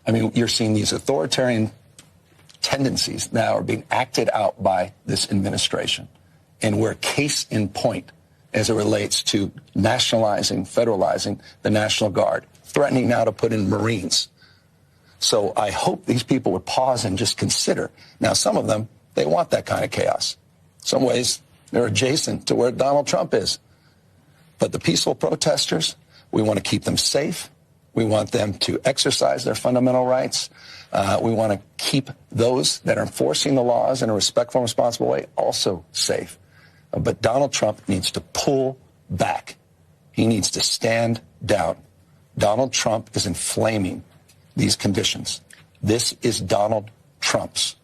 I mean, you're seeing these authoritarian tendencies now are being acted out by this administration. And we're case in point as it relates to nationalizing, federalizing the National Guard, threatening now to put in Marines. So I hope these people would pause and just consider. Now, some of them, they want that kind of chaos. Some ways, they're adjacent to where Donald Trump is. But the peaceful protesters, we want to keep them safe. We want them to exercise their fundamental rights. We want to keep those that are enforcing the laws in a respectful and responsible way also safe. But Donald Trump needs to pull back. He needs to stand down. Donald Trump is inflaming these conditions. This is Donald Trump's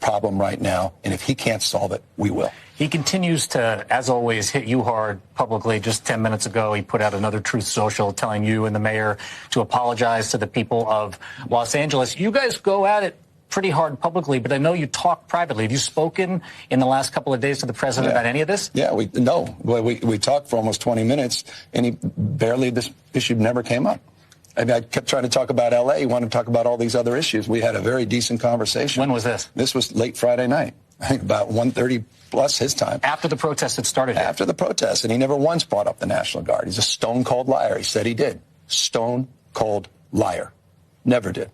problem right now, and if he can't solve it, we will. He continues to, as always, hit you hard publicly. Just 10 minutes ago, he put out another Truth Social telling you and the mayor to apologize to the people of Los Angeles. You guys go at it pretty hard publicly, but I know you talk privately. Have you spoken in the last couple of days to the president about any of this? Yeah, we talked for almost 20 minutes, and this issue never came up. I mean, I kept trying to talk about L.A. He wanted to talk about all these other issues. We had a very decent conversation. When was this? This was late Friday night. I think about 1:30 plus his time. After the protest had started? After the protest, and he never once brought up the National Guard. He's a stone-cold liar. He said he did. Stone-cold liar. Never did. It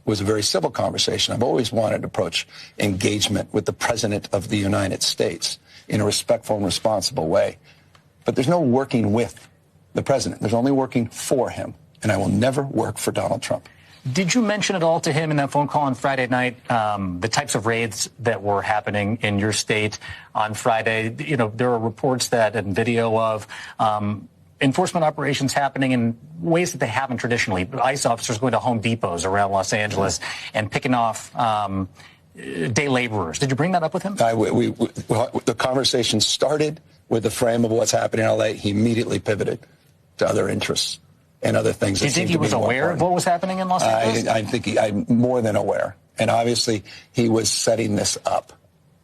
was a very civil conversation. I've always wanted to approach engagement with the President of the United States in a respectful and responsible way. But there's no working with the President. There's only working for him. And I will never work for Donald Trump. Did you mention at all to him in that phone call on Friday night the types of raids that were happening in your state on Friday? You know, there are reports that and video of enforcement operations happening in ways that they haven't traditionally. ICE officers going to Home Depots around Los Angeles and picking off day laborers. Did you bring that up with him? The conversation started with the frame of what's happening in L.A. He immediately pivoted to other interests and other things. Do you think he was aware of what was happening in Los Angeles? I think I'm more than aware. And obviously, he was setting this up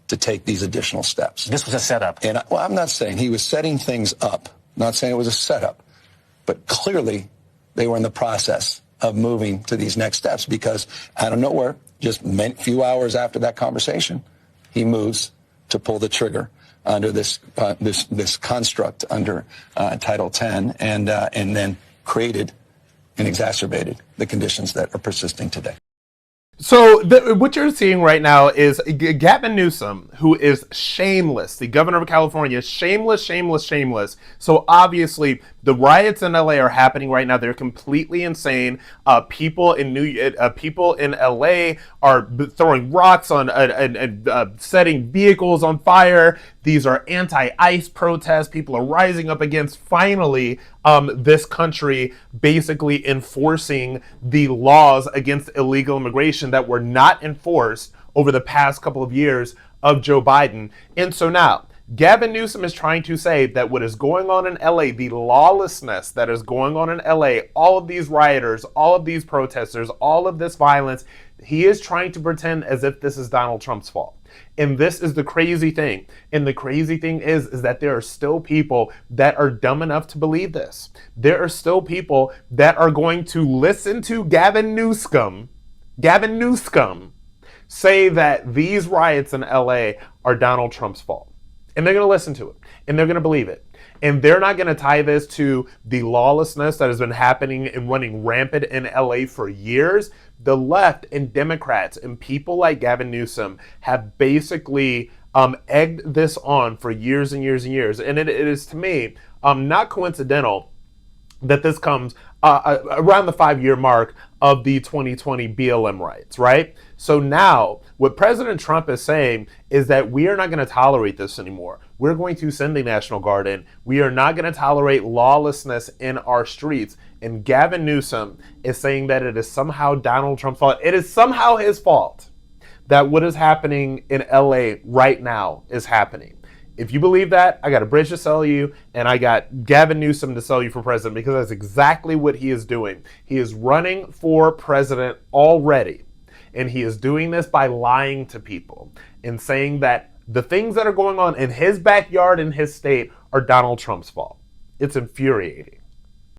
to take these additional steps. This was a setup. And I'm not saying he was setting things up. I'm not saying it was a setup. But clearly, they were in the process of moving to these next steps because out of nowhere, just a few hours after that conversation, he moves to pull the trigger under this construct under Title X and then created and exacerbated the conditions that are persisting today. So what you're seeing right now is Gavin Newsom, who is shameless, the governor of California, shameless. So obviously the riots in LA are happening right now. They're completely insane. People in LA are throwing rocks on and setting vehicles on fire. These are anti-ICE protests. People are rising up against finally this country basically enforcing the laws against illegal immigration that were not enforced over the past couple of years of Joe Biden. And so now, Gavin Newsom is trying to say that what is going on in LA, the lawlessness that is going on in LA, all of these rioters, all of these protesters, all of this violence, he is trying to pretend as if this is Donald Trump's fault. And this is the crazy thing. And the crazy thing is that there are still people that are dumb enough to believe this. There are still people that are going to listen to Gavin Newsom say that these riots in LA are Donald Trump's fault. And they're going to listen to it. And they're going to believe it. And they're not going to tie this to the lawlessness that has been happening and running rampant in LA for years. The left and Democrats and people like Gavin Newsom have basically egged this on for years and years and years. And it is, to me, not coincidental that this comes around the 5-year mark of the 2020 BLM riots, right? So now what President Trump is saying is that we are not going to tolerate this anymore. We're going to send the National Guard in. We are not going to tolerate lawlessness in our streets. And Gavin Newsom is saying that it is somehow Donald Trump's fault. It is somehow his fault that what is happening in LA right now is happening. If you believe that, I got a bridge to sell you, and I got Gavin Newsom to sell you for president, because that's exactly what he is doing. He is running for president already, and he is doing this by lying to people and saying that the things that are going on in his backyard in his state are Donald Trump's fault. It's infuriating.